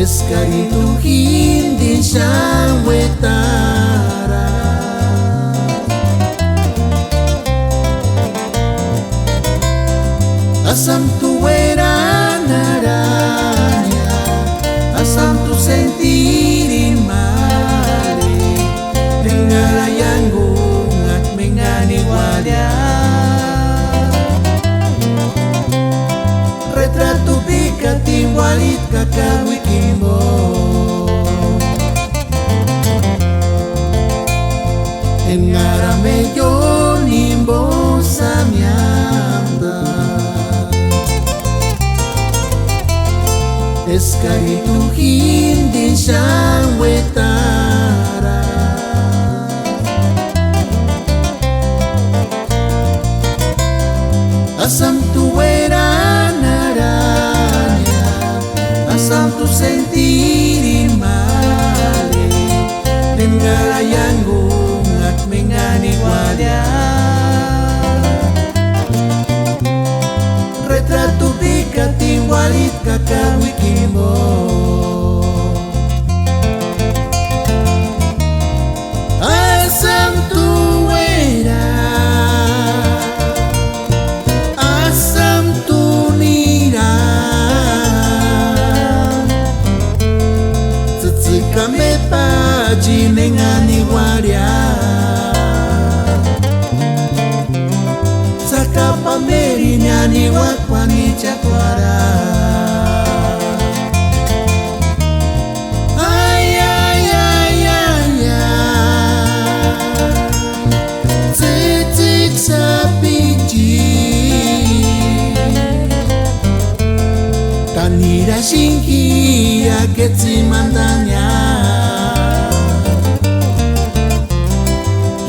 Eskarito hindi siya wetara. Asam tu era naranya, asam tu sentirin mare, tinggalayang at menganiwala. Retrato bigating walit kakawiki mo. Engara medyo nimbo sa miyanda. Eskarito hindi siya wetara. Asam tu era naranya, asam tu sentirin male, tinggalayang at menganiwala. Retrato bigating walit kakawiki mo. Asam tu era, asam tu nira, tsetsikame paji menganiwala. Saka pamerinya ni wakwani chakwara. Ay ay ay ay ay, tsitsik sapiji, kanira shinki aketsi mandanya.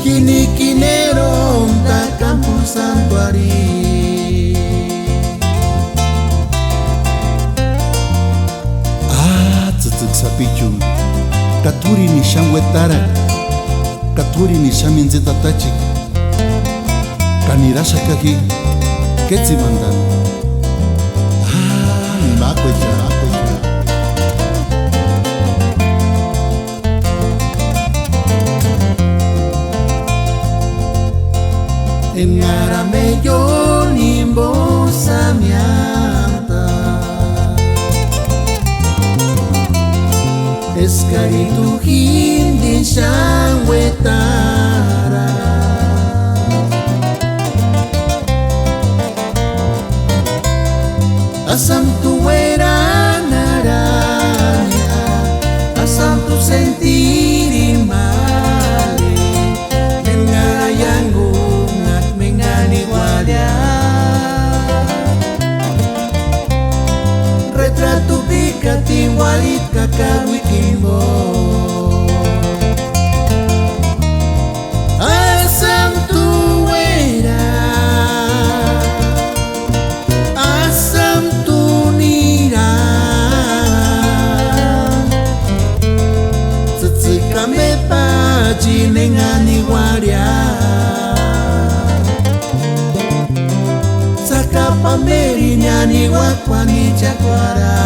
Kini kinero tak kampung santuari. Tsutsuk sapichu, katuri ni sham wetara, katuri ni sham inzita tachik, kanirasha kaki, ketsi mandan. Makwecha. Engara medyo nimbo sa miyanta. Eskarito hindi siya wetara. Asam tu era naranya, asam tu sentirin male, tinggalayang at menganiwala. Retrato bigating walit kakawiki mo. Asam tu era, asam tu nira, tsetsikame paji menganiwala. Saka pamerinya ni wakwani chakwara.